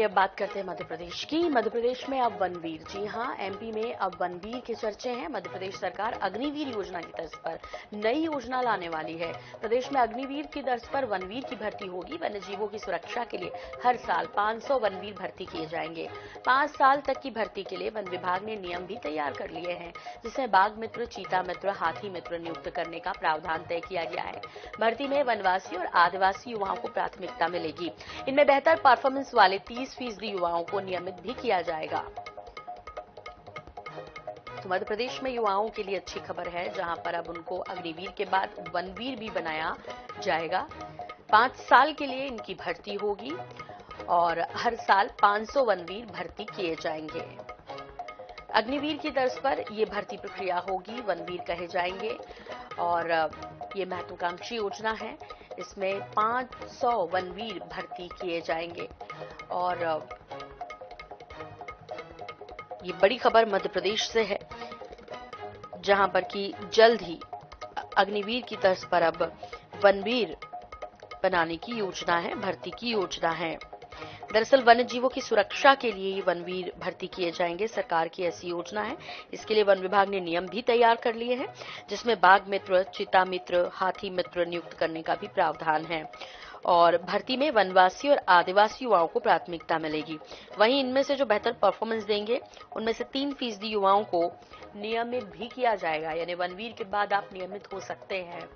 चलिए अब बात करते हैं मध्य प्रदेश की। मध्य प्रदेश में अब वनवीर, जी हां, एमपी में अब वनवीर के चर्चे हैं। मध्य प्रदेश सरकार अग्निवीर योजना की तर्ज पर नई योजना लाने वाली है। प्रदेश में अग्निवीर की तर्ज पर वनवीर की भर्ती होगी। वन्य जीवों की सुरक्षा के लिए हर साल 500 वनवीर भर्ती किए जाएंगे। 5 साल तक की भर्ती के लिए वन विभाग ने नियम भी तैयार कर लिए हैं, जिसमें बाघ मित्र, चीता मित्र, हाथी मित्र नियुक्त करने का प्रावधान तय किया गया है। भर्ती में वनवासी और आदिवासी युवाओं को प्राथमिकता मिलेगी। इनमें बेहतर परफॉर्मेंस वाले 30% युवाओं को नियमित भी किया जाएगा। तो मध्य प्रदेश में युवाओं के लिए अच्छी खबर है, जहां पर अब उनको अग्निवीर के बाद वनवीर भी बनाया जाएगा। 5 साल के लिए इनकी भर्ती होगी और हर साल 500 वनवीर भर्ती किए जाएंगे। अग्निवीर की तर्ज पर यह भर्ती प्रक्रिया होगी, वनवीर कहे जाएंगे और ये महत्वाकांक्षी योजना है। इसमें 500 वनवीर भर्ती किए जाएंगे और ये बड़ी खबर मध्य प्रदेश से है, जहां पर कि जल्द ही अग्निवीर की तर्ज पर अब वनवीर बनाने की योजना है, भर्ती की योजना है। दरअसल वन्य जीवों की सुरक्षा के लिए ये वनवीर भर्ती किए जाएंगे। सरकार की ऐसी योजना है। इसके लिए वन विभाग ने नियम भी तैयार कर लिए हैं, जिसमें बाघ मित्र, चीता मित्र, हाथी मित्र नियुक्त करने का भी प्रावधान है और भर्ती में वनवासी और आदिवासी युवाओं को प्राथमिकता मिलेगी। वहीं इनमें से जो बेहतर परफॉर्मेंस देंगे, उनमें से 3% युवाओं को नियमित भी किया जाएगा, यानी वनवीर के बाद आप नियमित हो सकते हैं।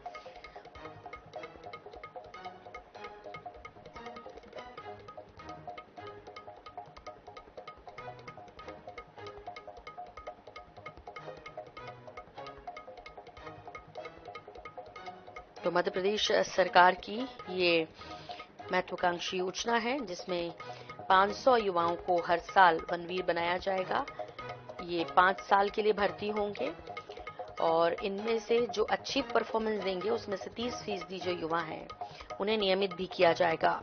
तो मध्य प्रदेश सरकार की ये महत्वाकांक्षी योजना है, जिसमें 500 युवाओं को हर साल वनवीर बनाया जाएगा। ये 5 साल के लिए भर्ती होंगे और इनमें से जो अच्छी परफॉर्मेंस देंगे, उसमें से 30% जो युवा हैं, उन्हें नियमित भी किया जाएगा।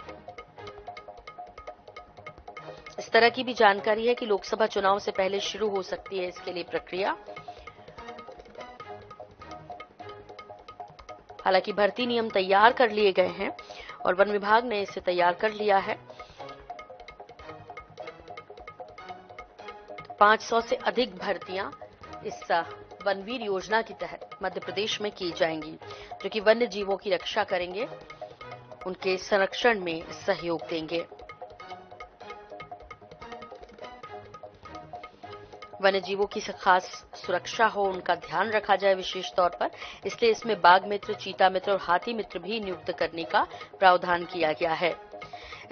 इस तरह की भी जानकारी है कि लोकसभा चुनाव से पहले शुरू हो सकती है इसके लिए प्रक्रिया। हालांकि भर्ती नियम तैयार कर लिए गए हैं और वन विभाग ने इसे तैयार कर लिया है। 500 से अधिक भर्तियां इस वनवीर योजना के तहत मध्य प्रदेश में की जाएंगी, जो कि वन्य जीवों की रक्षा करेंगे, उनके संरक्षण में सहयोग देंगे। वन्य जीवों की खास सुरक्षा हो, उनका ध्यान रखा जाए विशेष तौर पर, इसलिए इसमें बाघ मित्र, चीता मित्र और हाथी मित्र भी नियुक्त करने का प्रावधान किया गया है।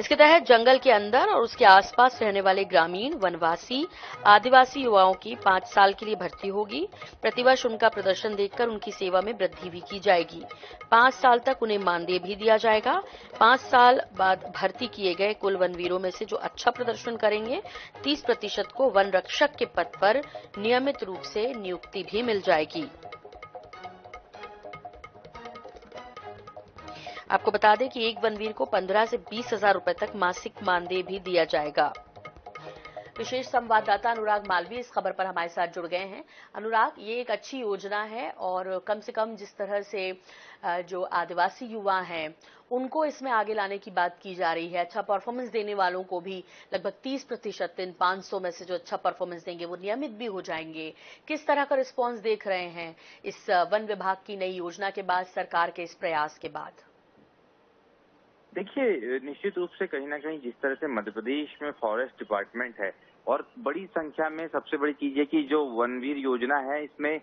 इसके तहत जंगल के अंदर और उसके आसपास रहने वाले ग्रामीण, वनवासी, आदिवासी युवाओं की 5 साल के लिए भर्ती होगी। प्रतिवर्ष उनका प्रदर्शन देखकर उनकी सेवा में वृद्धि भी की जाएगी। 5 साल तक उन्हें मानदेय भी दिया जाएगा। 5 साल बाद भर्ती किए गए कुल वनवीरों में से जो अच्छा प्रदर्शन करेंगे, 30% को वन रक्षक के पद पर नियमित रूप से नियुक्ति भी मिल जाएगी। आपको बता दें कि एक वनवीर को 15 से 20 हजार रुपए तक मासिक मानदेय भी दिया जाएगा। विशेष संवाददाता अनुराग मालवीय इस खबर पर हमारे साथ जुड़ गए हैं। अनुराग, ये एक अच्छी योजना है और कम से कम जिस तरह से जो आदिवासी युवा हैं, उनको इसमें आगे लाने की बात की जा रही है। अच्छा परफॉर्मेंस देने वालों को भी लगभग 30% इन 500 में से जो अच्छा परफॉर्मेंस देंगे वो नियमित भी हो जाएंगे। किस तरह का रिस्पॉन्स देख रहे हैं इस वन विभाग की नई योजना के बाद, सरकार के इस प्रयास के बाद? देखिए, निश्चित रूप से कहीं ना कहीं जिस तरह से मध्य प्रदेश में फॉरेस्ट डिपार्टमेंट है और बड़ी संख्या में, सबसे बड़ी चीज है कि जो वनवीर योजना है, इसमें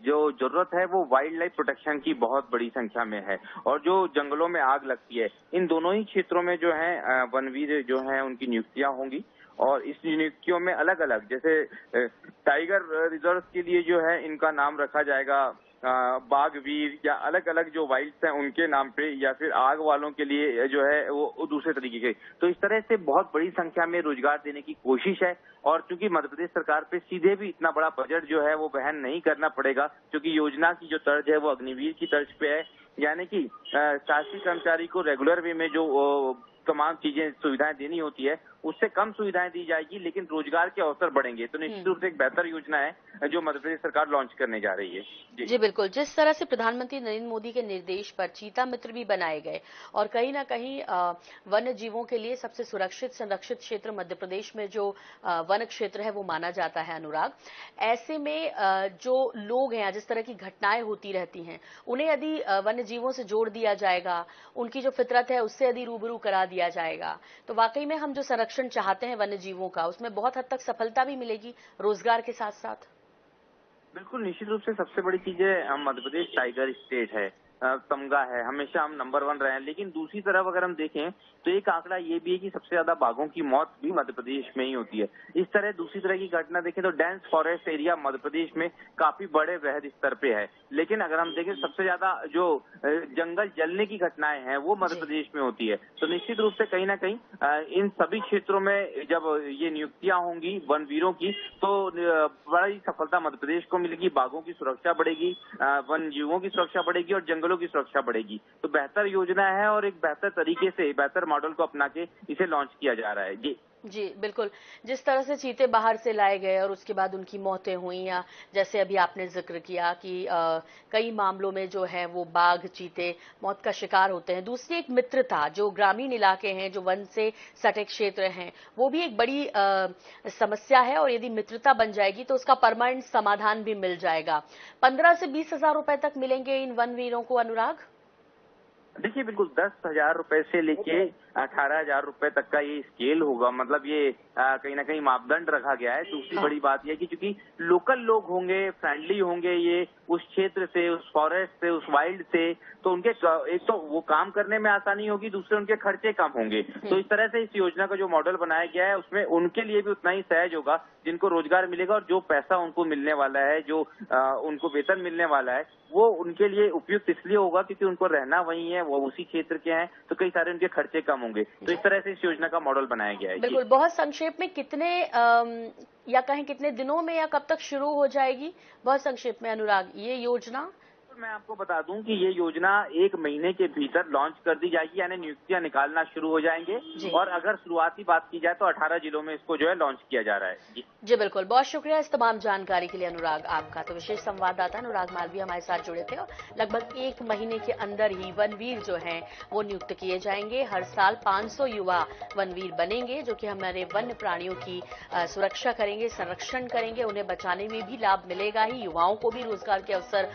जो जरूरत है वो वाइल्ड लाइफ प्रोटेक्शन की बहुत बड़ी संख्या में है और जो जंगलों में आग लगती है, इन दोनों ही क्षेत्रों में जो है वनवीर जो है उनकी नियुक्तियां होंगी और इस नियुक्तियों में अलग अलग, जैसे टाइगर रिजर्व के लिए जो है इनका नाम रखा जाएगा बाघवीर, या अलग अलग जो वाइल्ड्स हैं उनके नाम पे, या फिर आग वालों के लिए जो है वो दूसरे तरीके के। तो इस तरह से बहुत बड़ी संख्या में रोजगार देने की कोशिश है और चूंकि मध्य प्रदेश सरकार पे सीधे भी इतना बड़ा बजट जो है वो वहन नहीं करना पड़ेगा, क्योंकि योजना की जो तर्ज है वो अग्निवीर की तर्ज पे है, यानी कि शासकीय कर्मचारी को रेगुलर वे में जो तमाम चीजें, सुविधाएं देनी होती है, उससे कम सुविधाएं दी जाएगी, लेकिन रोजगार के अवसर बढ़ेंगे। तो निश्चित रूप से एक बेहतर योजना है जो मध्य प्रदेश सरकार लॉन्च करने जा रही है। जी बिल्कुल, जिस तरह से प्रधानमंत्री नरेंद्र मोदी के निर्देश पर चीता मित्र भी बनाए गए और कहीं ना कहीं वन्य जीवों के लिए सबसे सुरक्षित संरक्षित क्षेत्र मध्य प्रदेश में जो वन क्षेत्र है वो माना जाता है अनुराग। ऐसे में जो लोग हैं, जिस तरह की घटनाएं होती रहती हैं, उन्हें यदि वन्य जीवों से जोड़ दिया जाएगा, उनकी जो फितरत है उससे यदि रूबरू करा दिया जाएगा, तो वाकई में हम जो संरक्षण चाहते हैं वन्य जीवों का, उसमें बहुत हद तक सफलता भी मिलेगी रोजगार के साथ साथ। बिल्कुल, निश्चित रूप से सबसे बड़ी चीज है मध्य प्रदेश टाइगर स्टेट है, तमगा है, हमेशा हम नंबर 1 रहे हैं। लेकिन दूसरी तरफ अगर हम देखें तो एक आंकड़ा ये भी है कि सबसे ज्यादा बाघों की मौत भी मध्य प्रदेश में ही होती है। इस तरह दूसरी तरह की घटना देखें तो dense forest area Madhya Pradesh में काफी बड़े वृहद स्तर पे है। लेकिन अगर हम देखें सबसे ज्यादा जो जंगल जलने की घटनाएं हैं वो मध्य प्रदेश में होती है। तो निश्चित रूप से कहीं ना कहीं इन सभी क्षेत्रों में जब ये नियुक्तियां होंगी वनवीरों की, तो बड़ी सफलता मध्य प्रदेश को मिलेगी। बाघों की सुरक्षा बढ़ेगी, वन जीवों की सुरक्षा बढ़ेगी और जंगलों की सुरक्षा बढ़ेगी। तो बेहतर योजना है और एक बेहतर तरीके से बेहतर मॉडल को अपना के इसे लॉन्च किया जा रहा है। जी बिल्कुल, जिस तरह से चीते बाहर से लाए गए और उसके बाद उनकी मौतें हुई, या जैसे अभी आपने जिक्र किया कि कई मामलों में जो है वो बाघ चीते मौत का शिकार होते हैं। दूसरी एक मित्रता, जो ग्रामीण इलाके हैं, जो वन से सटे क्षेत्र हैं, वो भी एक बड़ी समस्या है और यदि मित्रता बन जाएगी तो उसका परमानेंट समाधान भी मिल जाएगा। 15 से 20 हजार रुपए तक मिलेंगे इन वन वीरों को अनुराग। देखिए, बिल्कुल 10,000 रुपए से लेके 18,000 रुपए तक का ये स्केल होगा। मतलब ये कहीं ना कहीं मापदंड रखा गया है। दूसरी बड़ी बात यह कि चूंकि लोकल लोग होंगे, फ्रेंडली होंगे, ये उस क्षेत्र से, उस फॉरेस्ट से, उस वाइल्ड से, तो उनके एक तो वो काम करने में आसानी होगी, दूसरे उनके खर्चे कम होंगे। तो इस तरह से इस योजना का जो मॉडल बनाया गया है उसमें उनके लिए भी उतना ही सहज होगा, जिनको रोजगार मिलेगा और जो पैसा उनको मिलने वाला है, जो उनको वेतन मिलने वाला है, वो उनके लिए उपयुक्त इसलिए होगा क्योंकि उनको रहना वही है, वो उसी क्षेत्र के हैं, तो कई सारे उनके खर्चे कम होंगे। तो इस तरह से इस योजना का मॉडल बनाया गया है। बिल्कुल, बहुत संक्षेप में कितने या कहें कितने दिनों में या कब तक शुरू हो जाएगी, बहुत संक्षेप में अनुराग, ये योजना? मैं आपको बता दूं कि ये योजना 1 महीने के भीतर लॉन्च कर दी जाएगी, यानी नियुक्तियां निकालना शुरू हो जाएंगे। और अगर शुरुआती बात की जाए तो 18 जिलों में इसको जो है लॉन्च किया जा रहा है। जी बिल्कुल, बहुत शुक्रिया इस तमाम जानकारी के लिए अनुराग आपका। तो विशेष संवाददाता अनुराग मालवीय हमारे साथ जुड़े थे और लगभग 1 महीने के अंदर ही वनवीर जो हैं वो नियुक्त किए जाएंगे। हर साल 500 युवा वनवीर बनेंगे जो कि हमारे वन्य प्राणियों की सुरक्षा करेंगे, संरक्षण करेंगे, उन्हें बचाने में भी लाभ मिलेगा ही, युवाओं को भी रोजगार के अवसर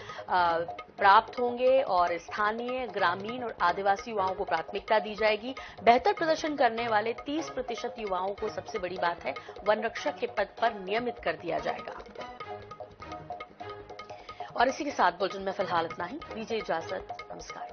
प्राप्त होंगे और स्थानीय, ग्रामीण और आदिवासी युवाओं को प्राथमिकता दी जाएगी। बेहतर प्रदर्शन करने वाले 30% युवाओं को, सबसे बड़ी बात है, वन रक्षक के पद पर नियमित कर दिया जाएगा। और इसी के साथ बुलेटिन में फिलहाल इतना ही। दीजिए इजाजत, नमस्कार।